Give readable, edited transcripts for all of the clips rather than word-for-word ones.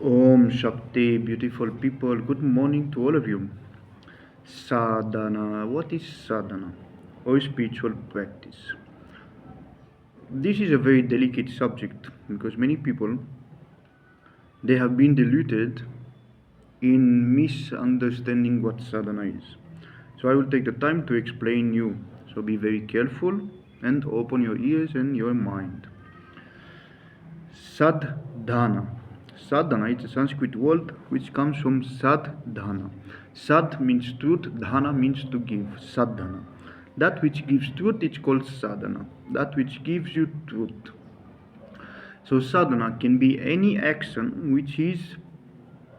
Om Shakti, beautiful people, good morning to all of you. Sadhana, what is sadhana? Or spiritual practice? This is a very delicate subject because many people they have been deluded in misunderstanding what sadhana is. So I will take the time to explain you. So be very careful and open your ears and your mind. Sadhana. Sadhana is a Sanskrit word which comes from sadhana. Sad means truth, dhana means to give. Sadhana. That which gives truth is called sadhana. That which gives you truth. So sadhana can be any action which is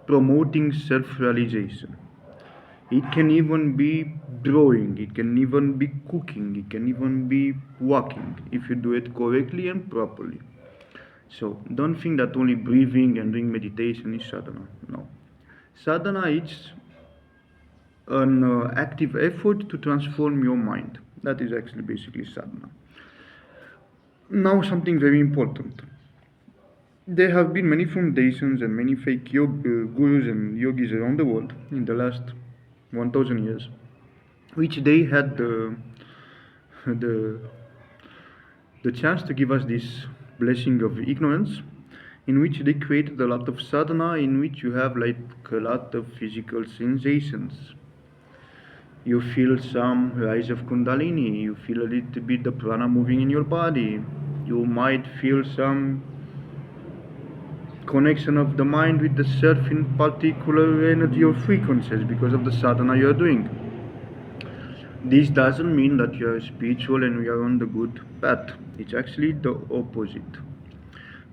promoting self-realization. It can even be drawing, it can even be cooking, it can even be walking if you do it correctly and properly. So don't think that only breathing and doing meditation is sadhana. No. Sadhana is an active effort to transform your mind. That is actually basically sadhana. Now, something very important. There have been many foundations and many fake gurus and yogis around the world in the last 1000 years, which they had the, the chance to give us this blessing of ignorance, in which they created a lot of sadhana, in which you have like a lot of physical sensations. You feel some rise of kundalini, you feel a little bit the prana moving in your body, you might feel some connection of the mind with the self in particular energy or frequencies because of the sadhana you are doing. This doesn't mean that you are spiritual and you are on the good path. It's actually the opposite.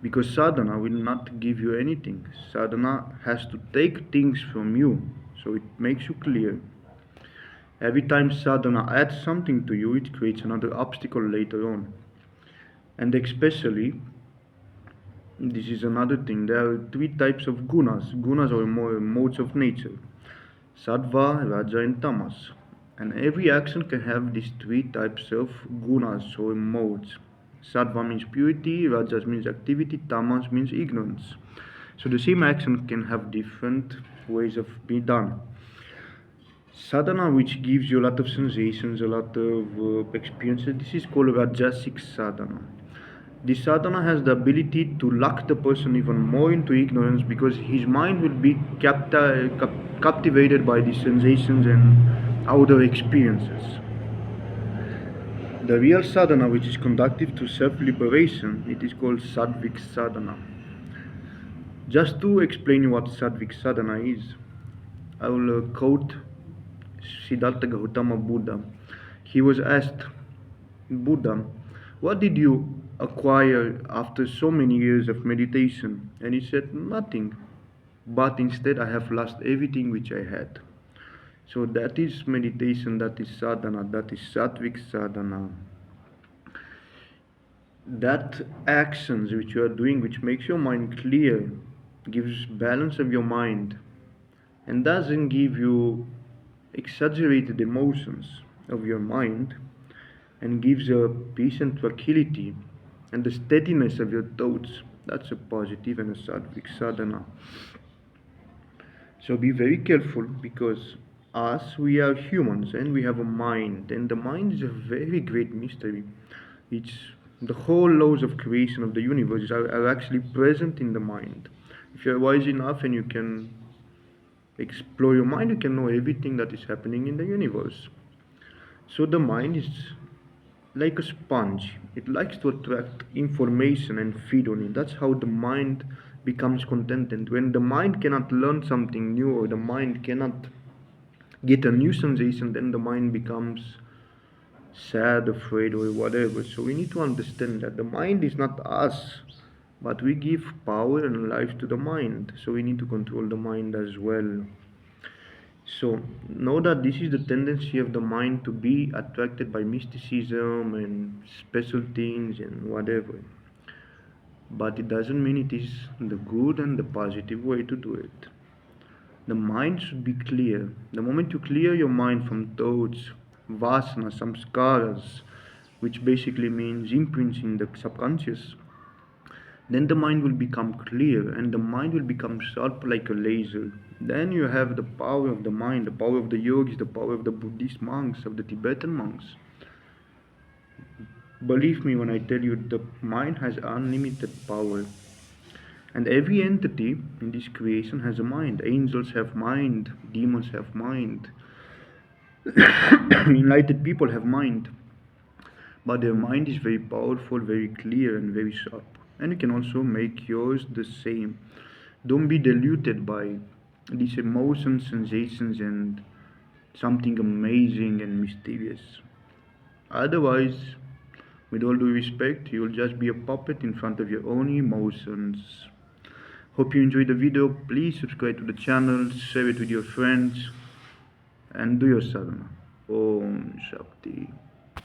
Because sadhana will not give you anything. Sadhana has to take things from you, so it makes you clear. Every time sadhana adds something to you, it creates another obstacle later on. And especially, this is another thing, there are three types of gunas. Gunas are more modes of nature: sattva, raja, and tamas. And every action can have these three types of gunas or modes. Sattva means purity, rajas means activity, tamas means ignorance. So the same action can have different ways of being done. Sadhana, which gives you a lot of sensations, a lot of experiences, this is called Rajasic sadhana. This sadhana has the ability to lock the person even more into ignorance because his mind will be captivated by these sensations and outer experiences. The real sadhana, which is conductive to self liberation, it is called Sattvic sadhana. Just to explain you what Sattvic sadhana is, I will quote Siddhartha Gautama Buddha. He was asked, Buddha, what did you acquire after so many years of meditation? And he said, nothing. But instead, I have lost everything which I had. So that is meditation, that is sadhana, that is sattvic sadhana. That actions which you are doing, which makes your mind clear, gives balance of your mind, and doesn't give you exaggerated emotions of your mind, and gives a peace and tranquility and the steadiness of your thoughts. That's a positive and a sattvic sadhana. So be very careful because us, we are humans and we have a mind, and the mind is a very great mystery. It's the whole laws of creation of the universe are actually present in the mind. If you're wise enough and you can explore your mind, you can know everything that is happening in the universe. So the mind is like a sponge. It likes to attract information and feed on it. That's how the mind becomes contented. When the mind cannot learn something new or the mind cannot get a new sensation, then the mind becomes sad, afraid, or whatever. So we need to understand that the mind is not us, but we give power and life to the mind. So we need to control the mind as well. So know that this is the tendency of the mind to be attracted by mysticism and special things and whatever. But it doesn't mean it is the good and the positive way to do it. The mind should be clear. The moment you clear your mind from thoughts, vasana, samskaras, which basically means imprints in the subconscious, Then the mind will become clear and the mind will become sharp like a laser. Then you have the power of the mind, the power of the yogis, the power of the Buddhist monks, of the Tibetan monks. Believe me when I tell you the mind has unlimited power. And every entity in this creation has a mind. Angels have mind, demons have mind, enlightened people have mind. But their mind is very powerful, very clear, and very sharp. And you can also make yours the same. Don't be deluded by these emotions, sensations, and something amazing and mysterious. Otherwise, with all due respect, you'll just be a puppet in front of your own emotions. Hope you enjoyed the video. Please subscribe to the channel, share it with your friends, and do your sadhana. Om Shakti.